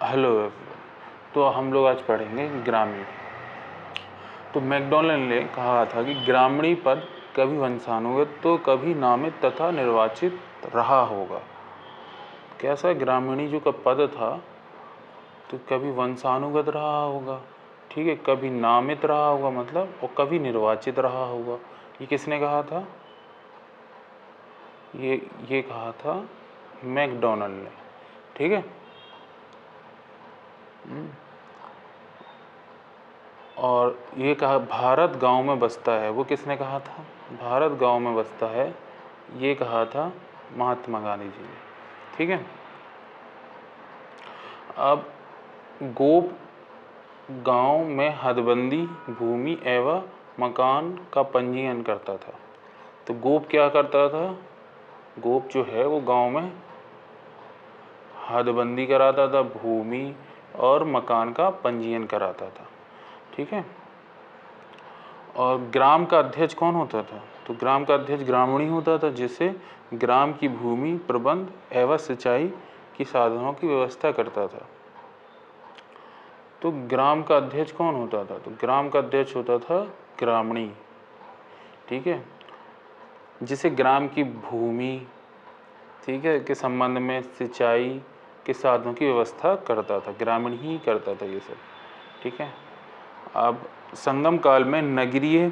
Hello everyone. तो हम लोग आज पढ़ेंगे ग्रामीण। तो मैकडॉनल्ड ने कहा था कि ग्रामीणी पद कभी वंशानुगत तो कभी नामित तथा निर्वाचित रहा होगा। कैसा ग्रामीणी जो का पद था तो कभी वंशानुगत रहा होगा, ठीक है, कभी नामित रहा होगा मतलब, और कभी निर्वाचित रहा होगा। ये किसने कहा था? ये कहा था मैकडॉनल्ड ने, ठीक है। और ये कहा भारत गांव में बसता है, वो किसने कहा था? भारत गांव में बसता है, ये कहा था महात्मा गांधी जी ने, ठीक है। अब गोप गांव में हदबंदी भूमि एवं मकान का पंजीयन करता था। तो गोप क्या करता था? गोप जो है वो गांव में हदबंदी कराता था, भूमि और मकान का पंजीयन कराता था, ठीक है। और ग्राम का अध्यक्ष कौन होता था? तो ग्राम का अध्यक्ष ग्रामीणी होता था, जिसे ग्राम की भूमि प्रबंध एवं सिंचाई की साधनों की व्यवस्था करता था। तो ग्राम का अध्यक्ष कौन होता था? तो ग्राम का अध्यक्ष होता था ग्रामीणी, ठीक है, जिसे ग्राम की भूमि, ठीक है, के संबंध में सिंचाई के साधनों की व्यवस्था करता था, ग्रामीण ही करता था ये सब, ठीक है। अब संगम काल में नगरीय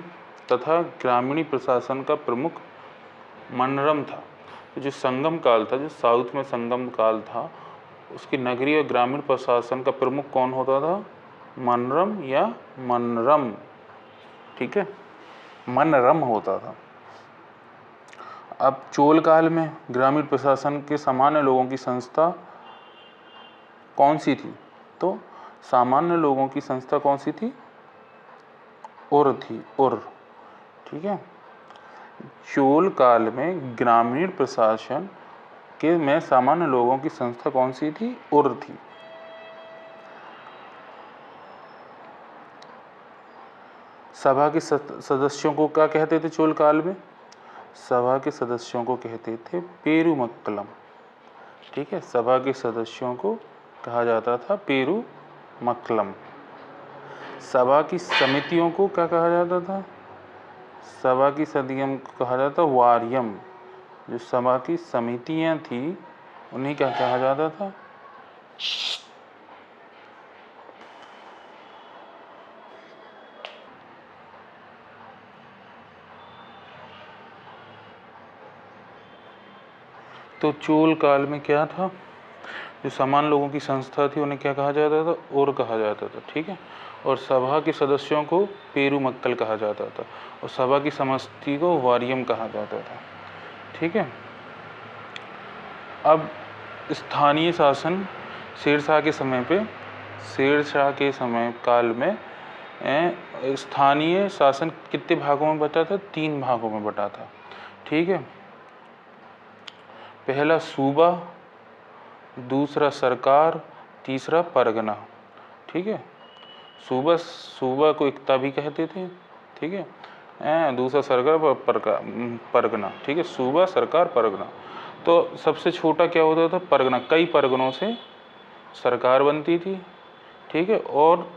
तथा ग्रामीण प्रशासन का प्रमुख मनरम था। तो जो संगम काल था, जो साउथ में संगम काल था, उसकी नगरीय और ग्रामीण प्रशासन का प्रमुख कौन होता था? मनरम या मनरम, ठीक है, मनरम होता था। अब चोल काल में ग्रामीण प्रशासन के सामान्य लोगों की संस्था कौन सी थी? तो सामान्य लोगों की संस्था कौन सी थी? उर थी, उर, ठीक है। चोल काल में ग्रामीण प्रशासन के में सामान्य लोगों की संस्था कौन सी थी? उर थी। सभा के सदस्यों को क्या कहते थे चोल काल में? सभा के सदस्यों को कहते थे पेरुमक्कलम, ठीक है। सभा के सदस्यों को कहा जाता था पेरुमक्कलम। सभा की समितियों को क्या कहा जाता था? सभा की सदियों को कहा जाता वारियम। जो सभा की समितियां थी उन्हें क्या कहा जाता था? तो चोल काल में क्या था? जो समान लोगों की संस्था थी उन्हें क्या कहा जाता था? और कहा जाता था, ठीक है। और सभा के सदस्यों को पेरुमक्कल कहा जाता था, और सभा की समष्टि को वारियम कहा जाता था, ठीक है। अब स्थानीय शासन शेरशाह के समय पे, शेरशाह के समय काल में स्थानीय शासन कितने भागों में बटा था? 3 भागों में बटा था, ठीक है। पहला सूबा, दूसरा सरकार, तीसरा परगना, ठीक है। सूबा को इकता भी कहते थे, ठीक है। दूसरा सरकार परगना, ठीक है। सूबा, सरकार, परगना। तो सबसे छोटा क्या होता था? परगना। कई परगनों से सरकार बनती थी, ठीक है, और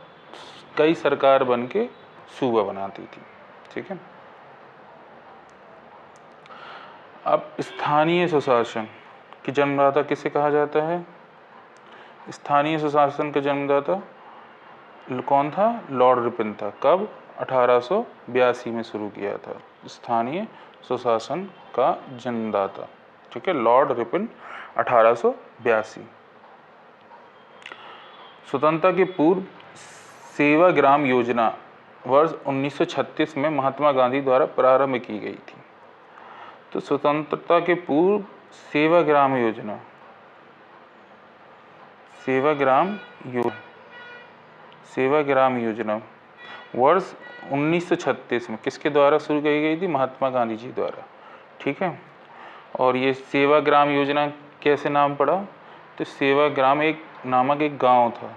कई सरकार बन के सूबा बनाती थी, ठीक है। अब स्थानीय सुशासन की जन्मदाता किसे कहा जाता है? स्थानीय सुशासन का जन्मदाता कौन था? लॉर्ड रिपन था। कब? 1882 में शुरू किया था स्थानीय सुशासन का जन्मदाता, ठीक है, लॉर्ड रिपन, 1882। स्वतंत्रता के पूर्व सेवाग्राम योजना वर्ष 1936 में महात्मा गांधी द्वारा प्रारंभ की गई थी। तो स्वतंत्रता के पूर्व सेवाग्राम योजना, सेवाग्राम योजना वर्ष 1936 में किसके द्वारा शुरू की गई थी? महात्मा गांधी जी द्वारा, ठीक है। और ये सेवाग्राम योजना कैसे नाम पड़ा? तो सेवाग्राम नामक एक गांव था,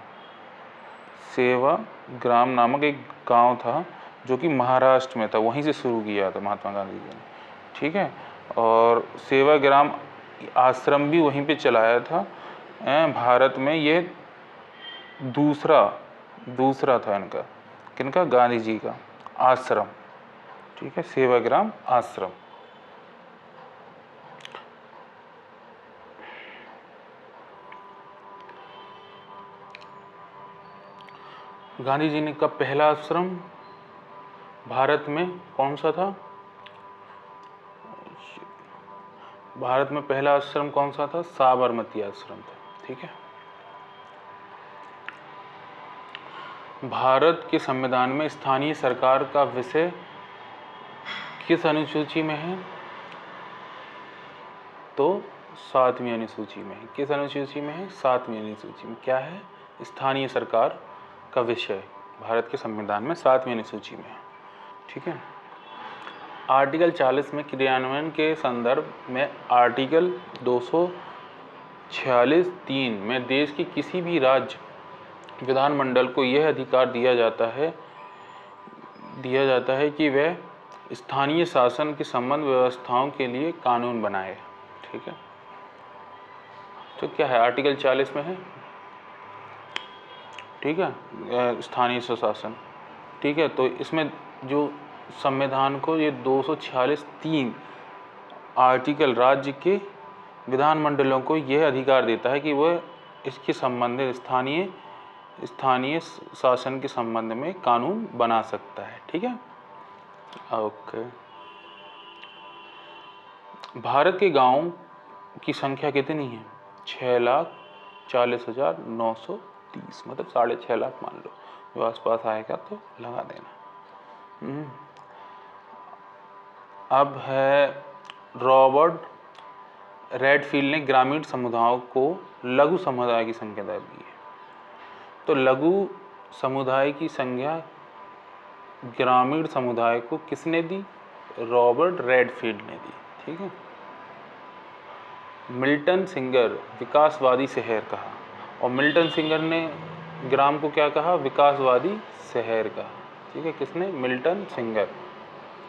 सेवाग्राम नामक एक गांव था जो कि महाराष्ट्र में था, वहीं से शुरू किया था महात्मा गांधी जी ने, ठीक है। और सेवाग्राम आश्रम भी वहीं पे चलाया था। भारत में ये दूसरा था इनका, किनका, गांधी जी का आश्रम, ठीक है, सेवाग्राम आश्रम। गांधी जी ने का पहला आश्रम भारत में कौन सा था, भारत में पहला आश्रम कौन सा था, साबरमती आश्रम था, ठीक है। भारत के संविधान में स्थानीय सरकार का विषय किस अनुसूची में है, तो 7वीं अनुसूची में है। किस अनुसूची में है, 7वीं अनुसूची में। क्या है, स्थानीय सरकार का विषय भारत के संविधान में 7वीं अनुसूची में है, ठीक है। आर्टिकल 40 में क्रियान्वयन के संदर्भ में आर्टिकल 246(3) में देश की किसी भी राज्य विधानमंडल को यह अधिकार दिया जाता है कि वह स्थानीय शासन की संबंध व्यवस्थाओं के लिए कानून बनाए, ठीक है। तो क्या है, आर्टिकल 40 में है, ठीक है, स्थानीय स्वशासन, ठीक है। तो इसमें जो संविधान को ये 246(3) आर्टिकल राज्य के विधानमंडलों को यह अधिकार देता है कि वह इसके संबंधित स्थानीय शासन के संबंध में कानून बना सकता है, ठीक है। ओके। भारत के गांवों की संख्या कितनी है, 6,40,930, मतलब 6.5 लाख मान लो, जो आसपास आएगा तो लगा देना। अब है, रॉबर्ट रेडफील्ड ने ग्रामीण समुदायों को लघु समुदाय की संख्या दी है। तो लघु समुदाय की संख्या ग्रामीण समुदाय को किसने दी, रॉबर्ट रेडफील्ड ने दी, ठीक है। मिल्टन सिंगर विकासवादी शहर कहा, और मिल्टन सिंगर ने ग्राम को क्या कहा, विकासवादी शहर कहा, ठीक है। किसने, मिल्टन सिंगर,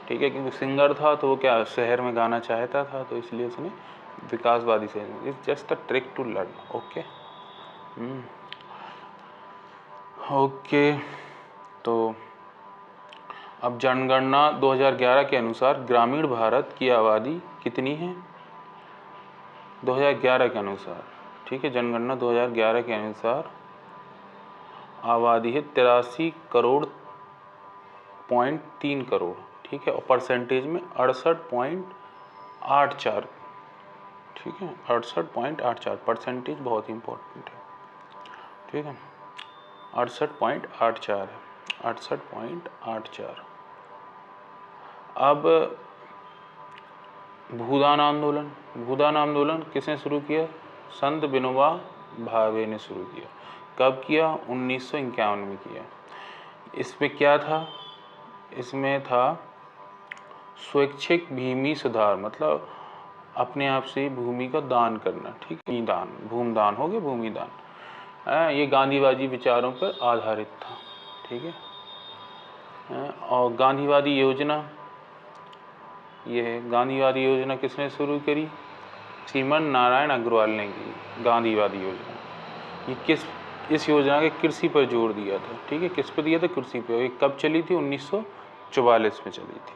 ठीक है, क्योंकि सिंगर था तो वो क्या शहर में गाना चाहता था, तो इसलिए उसने विकासवादी शहर। It's just a trick to learn, okay. Okay, तो अब जनगणना 2011 के अनुसार ग्रामीण भारत की आबादी कितनी है, 2011 के अनुसार, ठीक है। जनगणना 2011 के अनुसार आबादी है 83.3 करोड़, ठीक है, और परसेंटेज में 68.84, ठीक है, 68.84, परसेंटेज बहुत इंपॉर्टेंट है, ठीक है, 68.84 है, 68.84। अब भूदान आंदोलन किसने शुरू किया, संत विनोबा भावे ने शुरू किया। कब किया, 1951 में किया। इसमें क्या था, इसमें था स्वैच्छिक भूमि सुधार, मतलब अपने आप से भूमि का दान करना, ठीक है, भूमदान हो गया, भूमिदान। ये गांधीवादी विचारों पर आधारित था, ठीक है। और गांधीवादी योजना, ये गांधीवादी योजना किसने शुरू करी, श्रीमन नारायण अग्रवाल ने की गांधीवादी योजना। ये इस योजना के कृषि पर जोर दिया था, ठीक है, किस पर दिया था, कृषि पर। ये कब चली थी, 1944 में चली थी,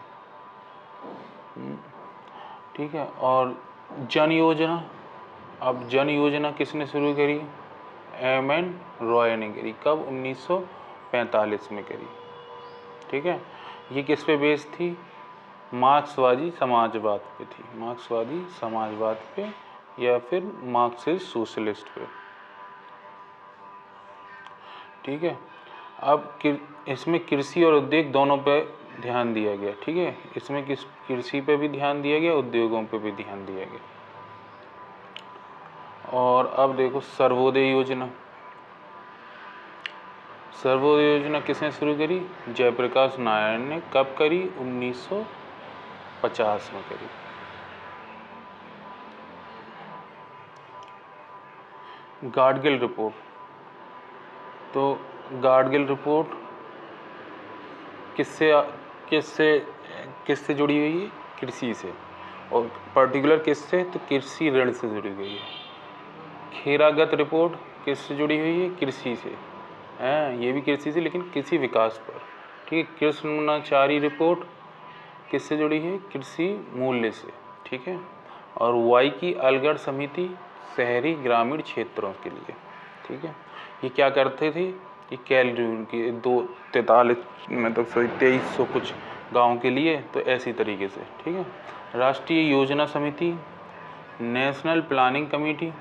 ठीक है। और जन योजना, अब जन योजना किसने शुरू करी, एम.एन. रॉय ने करी। कब, 1945 में करी, ठीक है। ये किस पे बेस्ड थी, मार्क्सवादी समाजवाद पे थी, मार्क्सवादी समाजवाद पे या फिर मार्क्सिस्ट सोशलिस्ट पे, ठीक है। अब इसमें कृषि और उद्योग दोनों पे ध्यान दिया गया, ठीक है। इसमें कृषि पे भी ध्यान दिया गया, उद्योगों पे भी ध्यान दिया गया। और अब देखो सर्वोदय योजना, सर्वोदय योजना किसने शुरू करी, जयप्रकाश नारायण ने। कब करी, 1950 में करी। गाडगिल रिपोर्ट, तो गाडगिल रिपोर्ट किससे जुड़ी हुई है, कृषि से, और पर्टिकुलर किससे, तो कृषि ऋण से जुड़ी हुई है। खेरागत रिपोर्ट किससे जुड़ी हुई है, कृषि से, हैं, ये भी कृषि से लेकिन कृषि विकास पर। ठीक है, कृष्णाचारी रिपोर्ट किससे जुड़ी है? कृषि मूल्य से। ठीक है, और वाई की अलगढ़ समिति शहरी ग्रामीण क्षेत्रों के लिए। ठीक है, ये क्या करते थे? ये कैलरी की 243 मतलब 2300 कुछ गाँव के लिए, तो ऐसी तरीके से। ठीक है, राष्ट्रीय योजना समिति, नेशनल प्लानिंग कमेटी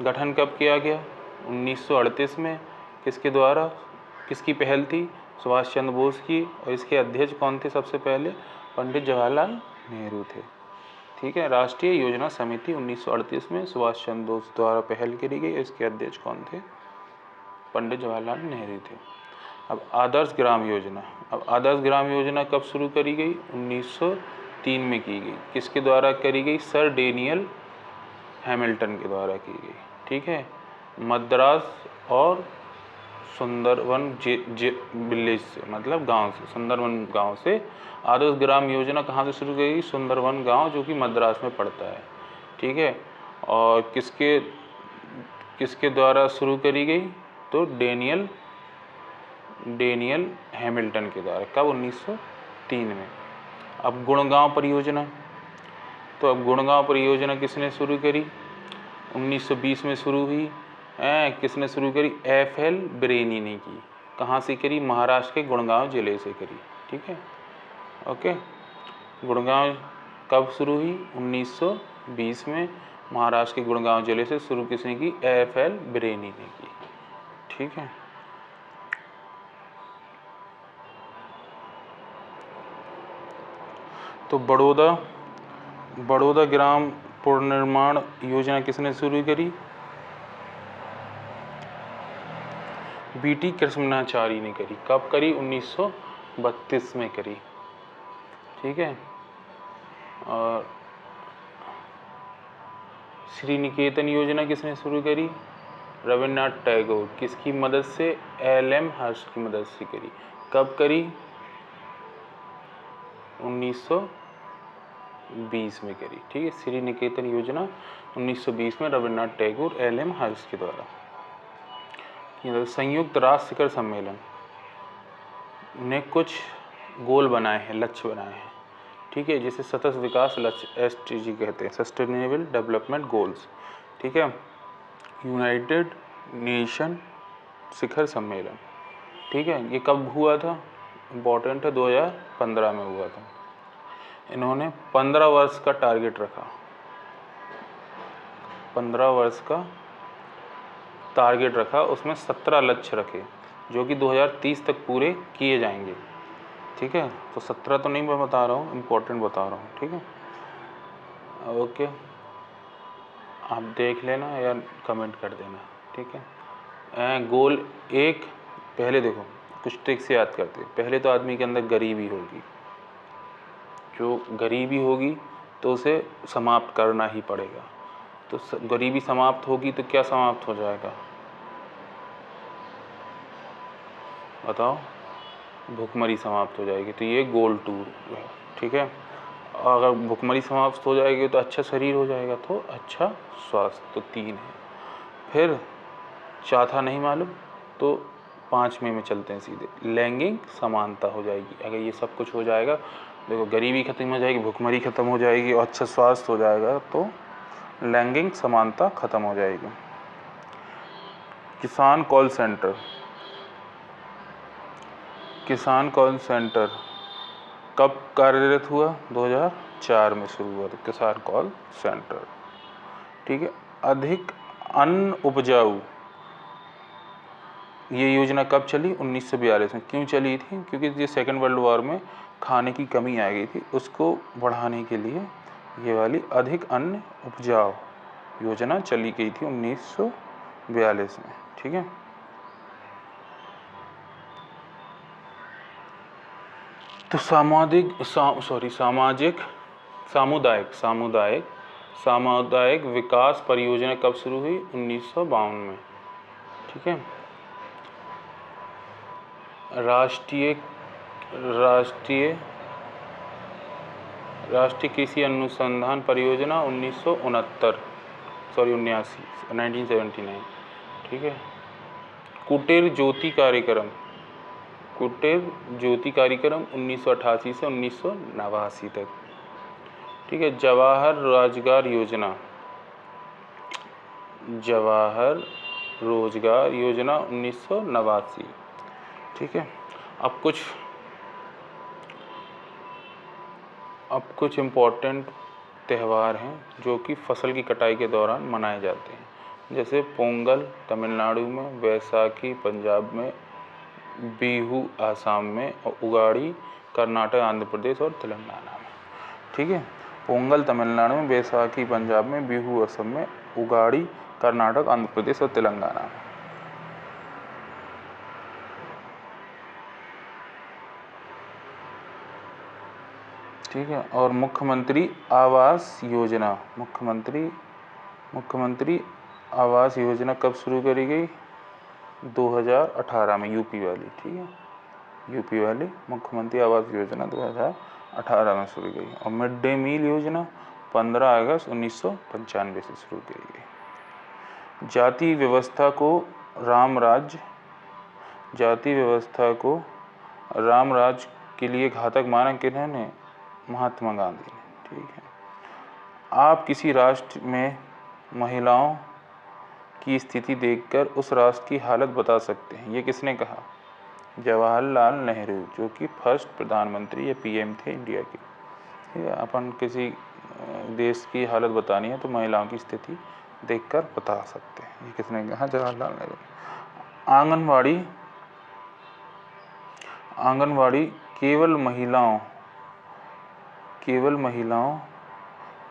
गठन कब किया गया? 1938 में। किसके द्वारा, किसकी पहल थी? सुभाष चंद्र बोस की। और इसके अध्यक्ष कौन थे सबसे पहले? पंडित जवाहरलाल नेहरू थे। ठीक है, राष्ट्रीय योजना समिति 1938 में सुभाष चंद्र बोस द्वारा पहल करी गई। इसके अध्यक्ष कौन थे? पंडित जवाहरलाल नेहरू थे। अब आदर्श ग्राम योजना। अब आदर्श ग्राम योजना कब शुरू करी गई? 1903 में की गई। किसके द्वारा करी गई? सर डेनियल हैमिल्टन के द्वारा की गई। ठीक है, मद्रास और सुंदरवन विलेज से, मतलब गांव से, सुंदरवन गांव से आदर्श ग्राम योजना कहाँ से शुरू की गई? सुंदरवन गांव, जो कि मद्रास में पड़ता है। ठीक है, और किसके द्वारा शुरू करी गई? तो डेनियल हैमिल्टन के द्वारा। कब? 1903 में। अब गुड़गांव परियोजना। तो अब गुड़गांव परियोजना किसने शुरू करी? 1920 में शुरू हुई। किसने शुरू करी? FL ब्रेनी ने की। कहाँ से करी? महाराष्ट्र के गुड़गांव जिले से करी। ठीक है, ओके। गुड़गांव कब शुरू हुई? 1920 में। महाराष्ट्र के गुड़गांव जिले से शुरू किसने की? FL ब्रेनी ने की। ठीक है, तो बड़ौदा ग्राम पुनर्निर्माण योजना किसने शुरू करी? BT कृष्णाचारी ने करी। कब करी? 1932 में करी। ठीक है, और श्री निकेतन योजना किसने शुरू करी? रविन्द्रनाथ टैगोर। किसकी मदद से? LM हर्ष की मदद से करी। कब करी? 1920 में करी। ठीक है, श्री निकेतन योजना 1920 में रविन्द्रनाथ टैगोर, LM हर्ष के द्वारा। संयुक्त राष्ट्र शिखर सम्मेलन ने कुछ गोल बनाए हैं, लक्ष्य बनाए हैं। ठीक है, जिसे सतत विकास लक्ष्य SDG कहते हैं, सस्टेनेबल डेवलपमेंट गोल्स। ठीक है, यूनाइटेड नेशन शिखर सम्मेलन। ठीक है, ये कब हुआ था? इम्पोर्टेंट है, 2015 में हुआ था। इन्होंने 15 वर्ष का टारगेट रखा। 15 वर्ष का टारगेट रखा, उसमें 17 लक्ष्य रखे, जो कि 2030 तक पूरे किए जाएंगे। ठीक है, तो 17 तो नहीं मैं बता रहा हूँ, इम्पोर्टेंट बता रहा हूँ। ठीक है, ओके, आप देख लेना या कमेंट कर देना। ठीक है, गोल 1, पहले देखो कुछ ट्रिक से याद करते हैं। पहले तो आदमी के अंदर गरीबी होगी, जो गरीबी होगी तो उसे समाप्त करना ही पड़ेगा। तो गरीबी समाप्त होगी तो क्या समाप्त हो जाएगा? बताओ? भूखमरी समाप्त हो जाएगी। तो ये गोल 2 है। ठीक है, अगर भूखमरी समाप्त हो जाएगी तो अच्छा शरीर हो जाएगा, तो अच्छा स्वास्थ्य, तो 3 है। फिर चौथा नहीं मालूम तो 5वें में चलते हैं सीधे, लैंगिक समानता हो जाएगी। अगर ये सब कुछ हो जाएगा, देखो गरीबी खत्म हो जाएगी, भूखमरी खत्म हो जाएगी और अच्छा स्वास्थ्य हो जाएगा, तो लैंगिक समानता खत्म हो जाएगी। किसान कॉल सेंटर। किसान कॉल सेंटर कब कार्यरत हुआ? 2004 में शुरू हुआ था किसान कॉल सेंटर। ठीक है, अधिक अन्न उपजाऊ, ये योजना कब चली? 1942 में। क्यों चली थी? क्योंकि ये सेकेंड वर्ल्ड वॉर में खाने की कमी आ गई थी, उसको बढ़ाने के लिए ये वाली अधिक अन्न उपजाऊ योजना चली गई थी 1942 में। ठीक है, तो सामुदायिक विकास परियोजना कब शुरू हुई? 1952 में। ठीक है, राष्ट्रीय कृषि अनुसंधान परियोजना 1979। ठीक है, कुटीर ज्योति कार्यक्रम, कुटीर ज्योति कार्यक्रम 1988 से 1989 तक। ठीक है। जवाहर रोजगार योजना, जवाहर रोजगार योजना 1989। ठीक है। अब कुछ इम्पोर्टेंट त्यौहार हैं जो कि फसल की कटाई के दौरान मनाए जाते हैं, जैसे पोंगल तमिलनाडु में, बैसाखी पंजाब में, बिहू आसाम में और उगाड़ी कर्नाटक, आंध्र प्रदेश और तेलंगाना में। ठीक है। पोंगल तमिलनाडु में, बैसाखी पंजाब में, बिहू असम में, उगाड़ी कर्नाटक, आंध्र प्रदेश और तेलंगाना में। ठीक है। और मुख्यमंत्री आवास योजना, मुख्यमंत्री आवास योजना कब शुरू करी गई? 2018 में, यूपी वाली। ठीक है। यूपी वाली मुख्यमंत्री आवास योजना 2018 में शुरू की गई। और मिड डे मील योजना 15 अगस्त 1995 से शुरू की गई। जाति व्यवस्था को राम राज्य के लिए घातक माना किन्होंने? महात्मा गांधी ने। ठीक है। आप किसी राष्ट्र में महिलाओं की स्थिति देखकर उस राष्ट्र की हालत बता सकते हैं, ये किसने कहा? जवाहरलाल नेहरू, जो कि फर्स्ट प्रधानमंत्री या पीएम थे इंडिया के। ठीक है। अपन किसी देश की हालत बतानी है तो महिलाओं की स्थिति देखकर बता सकते हैं, ये किसने कहा? जवाहरलाल नेहरू। आंगनवाड़ी केवल महिलाओं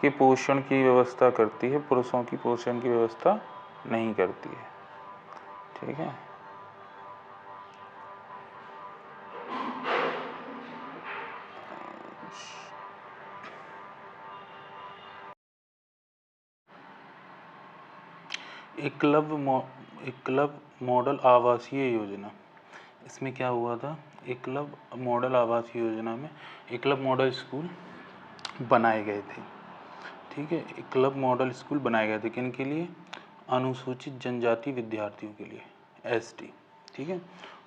के पोषण की व्यवस्था करती है, पुरुषों की पोषण की व्यवस्था नहीं करती है। ठीक है। एकलव्य मॉडल आवासीय योजना, इसमें क्या हुआ था? एकलव्य मॉडल आवासीय योजना में एकलव्य मॉडल स्कूल बनाए गए थे। ठीक है। एकलव्य मॉडल स्कूल बनाए गए थे किन के लिए? अनुसूचित जनजाति विद्यार्थियों के लिए, एसटी। ठीक है।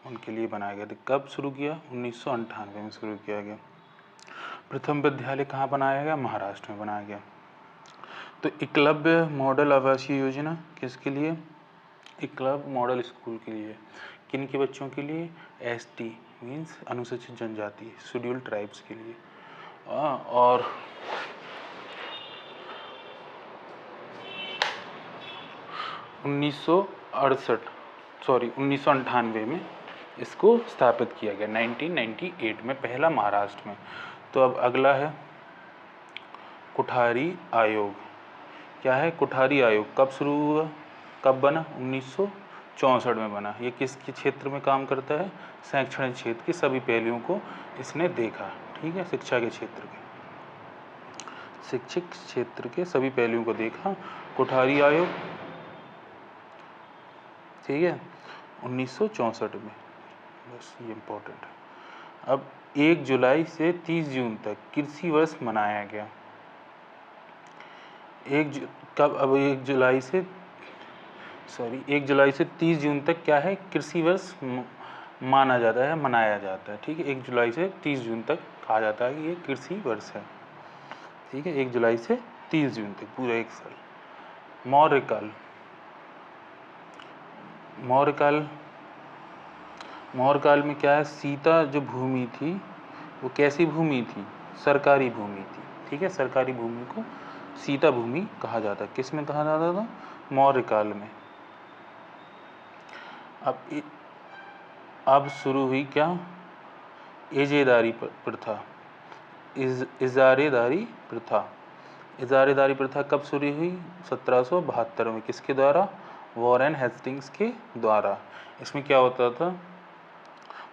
उनके लिए बनाए गए थे। कब शुरू किया? 1998 में शुरू किया गया। प्रथम विद्यालय कहाँ बनाया गया? महाराष्ट्र में बनाया गया। तो एकलव्य मॉडल आवासीय योजना किसके लिए? एकलव्य मॉडल स्कूल के लिए। किन के बच्चों के लिए? एसटी मीन्स अनुसूचित जनजाति, शेड्यूल्ड ट्राइब्स के लिए। और 1998 में इसको स्थापित किया गया, 1998 में पहला महाराष्ट्र में। तो अब अगला है कुठारी आयोग। क्या है? कुठारी आयोग कब शुरू हुआ, कब बना? 1964 में बना। ये किसके क्षेत्र में काम करता है? शैक्षणिक क्षेत्र के सभी पहलुओं को इसने देखा। ठीक है। शिक्षा के क्षेत्र के, शिक्षक क्षेत्र के सभी पहलुओं को देखा कुठारी आयोग। ठीक है। 1964 में, बस ये इम्पोर्टेंट है। अब 1 जुलाई से 30 जून तक कृषि वर्ष मनाया गया। अब 1 जुलाई से 30 जून तक क्या है? कृषि वर्ष माना जाता है, मनाया जाता है। ठीक है। 1 जुलाई से 30 जून तक कहा जाता है कि ये कृषि वर्ष है। ठीक है। 1 जुलाई से 30 जून तक पूरा एक साल। मौर्यकाल में क्या है? सीता जो भूमि थी वो कैसी भूमि थी? सरकारी भूमि थी। ठीक है। सरकारी भूमि को सीता भूमि कहा जाता है। किस में कहा जाता था? मौर्यकाल में। अब शुरू हुई क्या? इजारेदारी प्रथा। इजारेदारी प्रथा कब शुरू हुई? 1772 में। किसके द्वारा? वॉरेन हेस्टिंग्स के द्वारा। इसमें क्या होता था?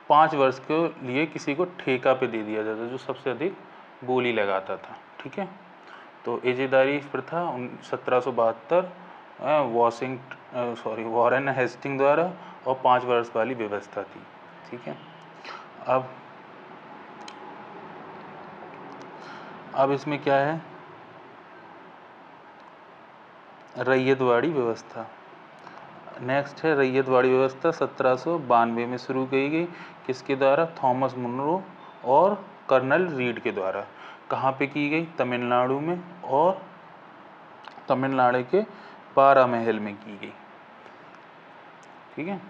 5 वर्ष के लिए किसी को ठेका पे दे दिया जाता, जो सबसे अधिक बोली लगाता था। ठीक है। तो इजारेदारी प्रथा 1772 वॉरेन हेस्टिंग द्वारा और 5 वर्ष वाली व्यवस्था थी। ठीक है। अब इसमें क्या है? रैयतवाड़ी व्यवस्था। नेक्स्ट है रैयतवाड़ी व्यवस्था 1792 में शुरू की गई, किसके द्वारा? थॉमस मुनरो और कर्नल रीड के द्वारा। कहाँ पे की गई? तमिलनाडु में, और तमिलनाडु के पारामहल में की गई। ठीक है।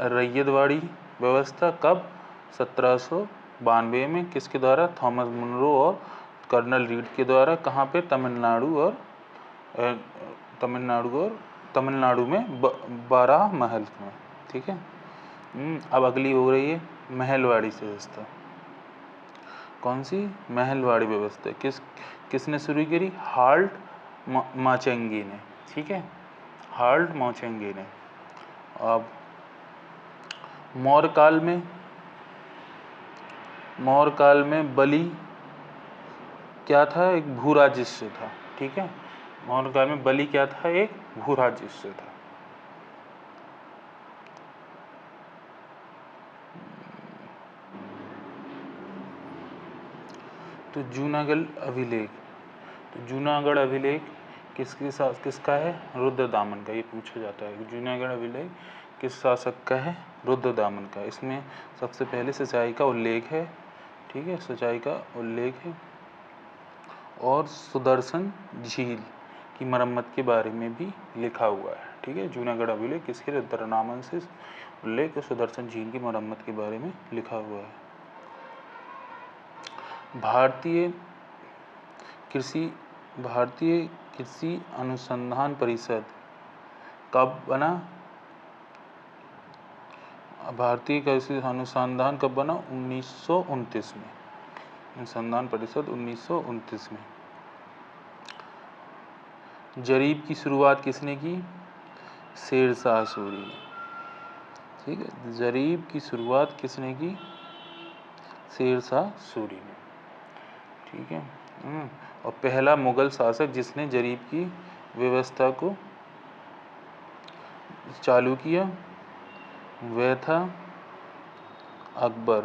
रैयतवाड़ी व्यवस्था कब? 1792 में, किसके द्वारा? थॉमस मुनरो और कर्नल रीड के द्वारा। कहाँ पे? तमिलनाडु में बारामहल में। ठीक है। अब अगली हो रही है महलवाड़ी व्यवस्था। कौन सी? महलवाड़ी व्यवस्था। किसने शुरू करी? हाल्ट माचेंगी ने। ठीक है, हाल्ट माचेंगी ने। अब मौर्य काल में बलि क्या था? एक भूराजस्व था। ठीक है, मौर्य काल में बलि क्या था? एक भूराजस्व था। तो जूनागढ़ अभिलेख किसका है? रुद्रदामन का। ये पूछा जाता है कि जूनागढ़ अभिलेख किस शासक का है? रुद्रदामन का। इसमें सबसे पहले सिंचाई का उल्लेख है। ठीक है, सिंचाई का उल्लेख है, और सुदर्शन झील की मरम्मत के बारे में भी लिखा हुआ है। ठीक है, जूनागढ़ अभिलेख किसके? रुद्रदामन से उल्लेख, सुदर्शन झील की मरम्मत के बारे में लिखा हुआ है। भारतीय कृषि अनुसंधान परिषद कब बना? भारतीय कृषि अनुसंधान कब बना? 1929 में। अनुसंधान परिषद 1929 में। जरीब की शुरुआत किसने की? शेरशाह सूरी ने। ठीक है, जरीब की शुरुआत किसने की? शेरशाह सूरी ने। ठीक है। और पहला मुगल शासक जिसने जरीब की व्यवस्था को चालू किया वह था अकबर।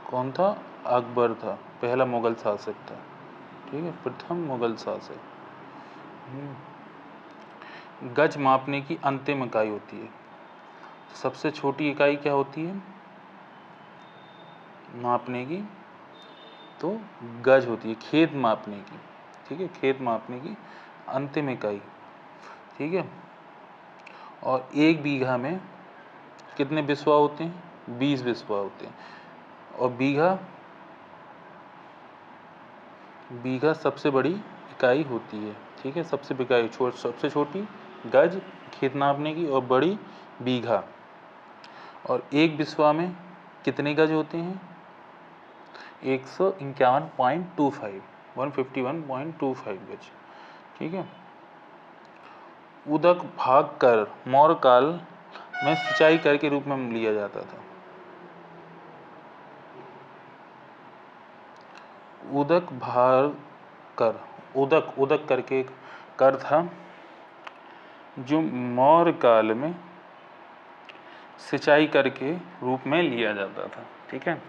कौन था? अकबर था, पहला मुगल शासक था। ठीक है, प्रथम मुगल शासक। गज मापने की अंतिम इकाई होती है। सबसे छोटी इकाई क्या होती है मापने की? तो गज होती है, खेत मापने की। ठीक है, खेत मापने की अंतिम इकाई। ठीक है, और 1 बीघा में कितने बिस्वा होते हैं? 20 बिस्वा होते हैं। और बीघा सबसे बड़ी इकाई होती है। ठीक है, सबसे छोटी गज खेत नापने की, और बड़ी बीघा। और 1 बिस्वा में कितने गज होते हैं? 151.25 151.25 गज। ठीक है। उदक भाग कर मौर्य काल में सिंचाई कर के रूप में लिया जाता था। उदक भाग कर, उदक करके एक कर था जो मौर्य काल में सिंचाई कर के रूप में लिया जाता था। ठीक है।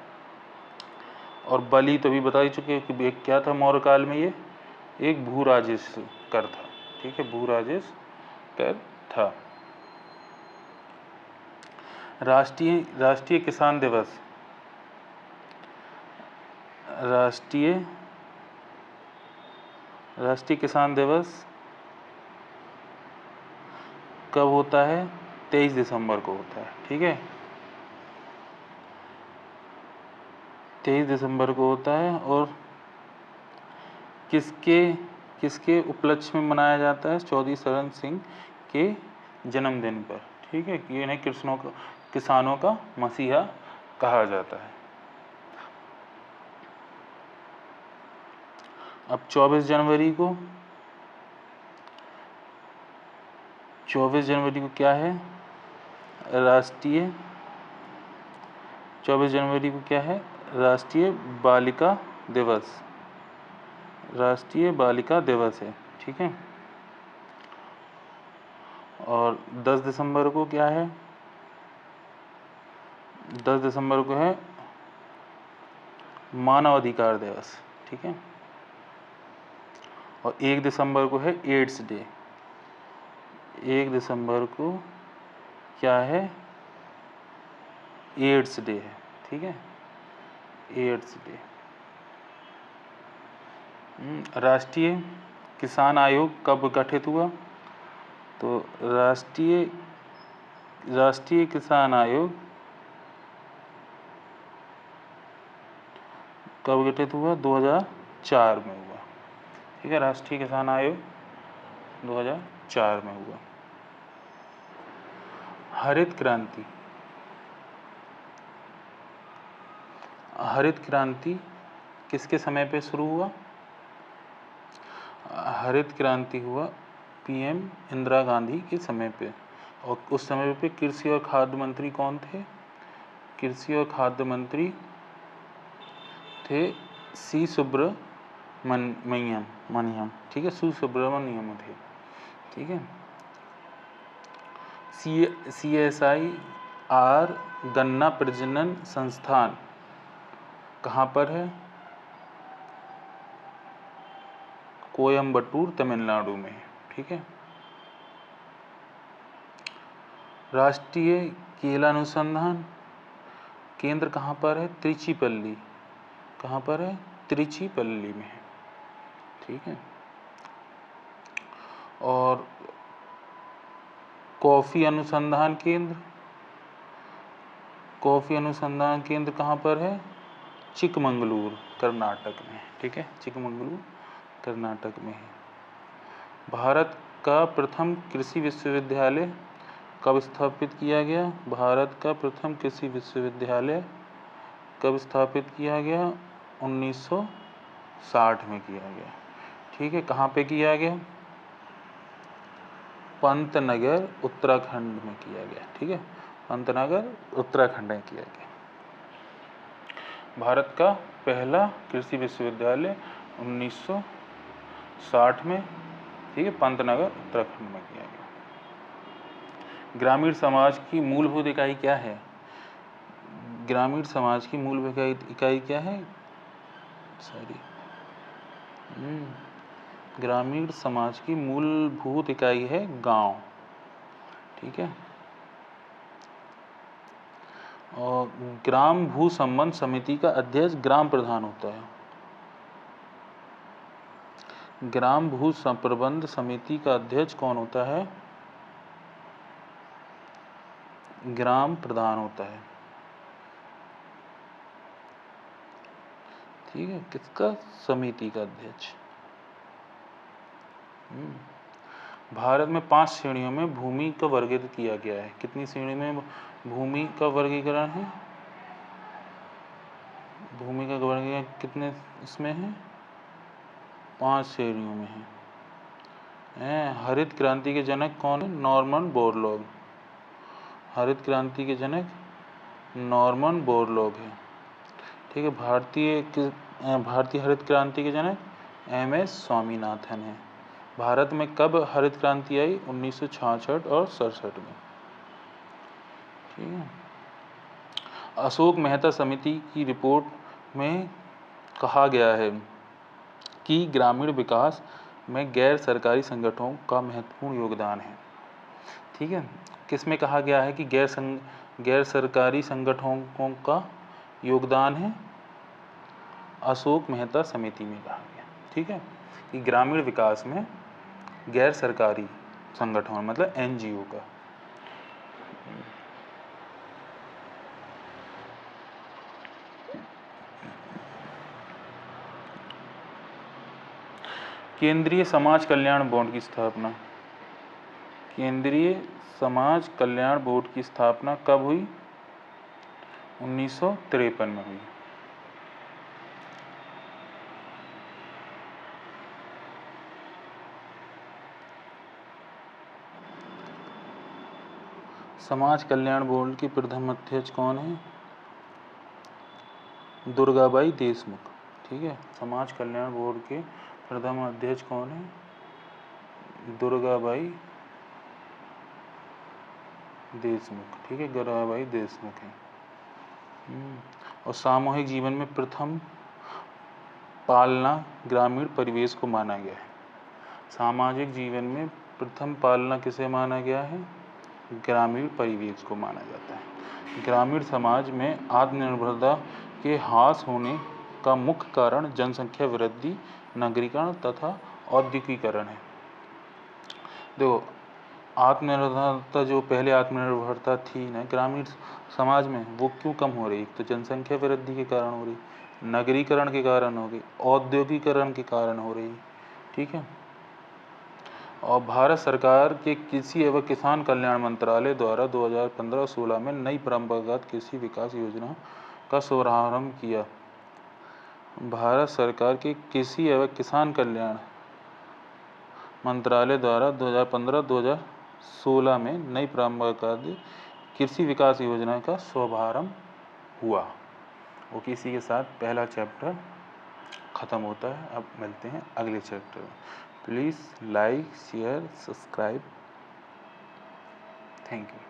और बलि तो भी बता ही चुके कि एक क्या था मौर्य काल में? ये एक भूराजस्व कर था। ठीक है, भूराजस्व कर था। राष्ट्रीय किसान दिवस राष्ट्रीय किसान दिवस कब होता है? 23 दिसंबर को होता है। ठीक है, 23 दिसंबर को होता है। और किसके उपलक्ष्य में मनाया जाता है? चौधरी चरण सिंह के जन्मदिन पर। ठीक है, कि इन्हें किसानों का मसीहा कहा जाता है। अब 24 जनवरी को क्या है? 24 जनवरी को क्या है? राष्ट्रीय बालिका दिवस है। ठीक है। और 10 दिसंबर को क्या है? 10 दिसंबर को है मानव अधिकार दिवस। ठीक है। और 1 दिसंबर को है एड्स डे। 1 दिसंबर को क्या है, एड्स डे है। ठीक है, एड्स डे। राष्ट्रीय किसान आयोग कब गठित हुआ? तो राष्ट्रीय किसान आयोग कब गठित हुआ? 2004 में हुआ। ठीक है, राष्ट्रीय किसान आयोग 2004 में हुआ। हरित क्रांति, हरित क्रांति किसके समय पे शुरू हुआ? हरित क्रांति हुआ पीएम इंदिरा गांधी के समय पे। और उस समय पे कृषि और खाद्य मंत्री कौन थे? कृषि और खाद्य मंत्री थे सी सुब्रमण्यम। ठीक है, सुब्रमण्यम थे। ठीक है, CSIR गन्ना प्रजनन संस्थान कहाँ पर है? कोयम्बटूर, तमिलनाडु में। ठीक है, राष्ट्रीय केला अनुसंधान केंद्र कहाँ पर है? त्रिचिपल्ली। कहाँ पर है? त्रिचिपल्ली में है। ठीक है, और कॉफी अनुसंधान केंद्र, कॉफी अनुसंधान केंद्र कहाँ पर है? चिकमंगलूर, कर्नाटक में। ठीक है, चिकमंगलूर कर्नाटक में है। भारत का प्रथम कृषि विश्वविद्यालय कब स्थापित किया गया? भारत का प्रथम कृषि विश्वविद्यालय कब स्थापित किया गया? 1960 में किया गया। ठीक है, कहाँ पे किया गया? पंतनगर, उत्तराखंड में किया गया। ठीक है, पंतनगर उत्तराखंड में किया गया। भारत का पहला कृषि विश्वविद्यालय 1960 में, ठीक है, पंतनगर उत्तराखंड में किया गया। ग्रामीण समाज की मूलभूत इकाई क्या है? ग्रामीण समाज की मूलभूत इकाई क्या है? ग्रामीण समाज की मूलभूत इकाई है गांव। ठीक है, और ग्राम भू संबंध समिति का अध्यक्ष ग्राम प्रधान होता है। ग्राम भू प्रबंध समिति का अध्यक्ष कौन होता है? ग्राम प्रधान होता है। ठीक है, किसका? समिति का अध्यक्ष। भारत में 5 श्रेणियों में भूमि का वर्गीकृत किया गया है। कितनी श्रेणी में भूमि का वर्गीकरण है? भूमि का वर्गीकरण कितने इसमें है? 5 श्रेणियों में है। हरित क्रांति के जनक कौन है? Norman Borlaug. हरित क्रांति के जनक नॉर्मन बोरलॉग है। ठीक है, भारतीय हरित क्रांति के जनक MS स्वामीनाथन है। भारत में कब हरित क्रांति आई? 1966 और 67 में। ठीक है, अशोक मेहता समिति की रिपोर्ट में कहा गया है कि ग्रामीण विकास में गैर सरकारी संगठनों का महत्वपूर्ण योगदान है। ठीक है, किस में कहा गया है कि गैर सरकारी संगठनों का योगदान है? अशोक मेहता समिति में कहा गया। ठीक है, कि ग्रामीण विकास में गैर सरकारी संगठन मतलब NGO का। केंद्रीय समाज कल्याण बोर्ड की स्थापना, केंद्रीय समाज कल्याण बोर्ड की स्थापना कब हुई? 1953 में हुई। समाज कल्याण बोर्ड की प्रथम अध्यक्ष कौन है? दुर्गाबाई देशमुख। ठीक है, समाज कल्याण बोर्ड के प्रथम अध्यक्ष कौन है? दुर्गाबाई देशमुख। ठीक है, दुर्गाबाई देशमुख है। और सामूहिक जीवन में प्रथम पालना ग्रामीण परिवेश को माना गया है। सामाजिक जीवन में प्रथम पालना किसे माना गया है? ग्रामीण परिवेश को माना जाता है। ग्रामीण समाज में आत्मनिर्भरता के ह्रास होने का मुख्य कारण जनसंख्या वृद्धि, नगरीकरण तथा औद्योगिकीकरण है। देखो, आत्मनिर्भरता जो पहले आत्मनिर्भरता थी ना ग्रामीण समाज में, वो क्यों कम हो रही? तो जनसंख्या वृद्धि के कारण हो रही, नगरीकरण के कारण हो गई, औद्योगिकीकरण के कारण हो रही। ठीक है। और भारत सरकार के कृषि एवं किसान कल्याण मंत्रालय द्वारा 2015-16 में नई परंपरागत कृषि विकास योजना का शुभारंभ किया। भारत सरकार के कृषि एवं किसान कल्याण मंत्रालय द्वारा 2015-2016 में नई परंपरागत कृषि विकास योजना का शुभारंभ हुआ। ओके, इसी के साथ पहला चैप्टर ख़त्म होता है। अब मिलते हैं अगले चैप्टर में। Please like, share, subscribe. Thank you.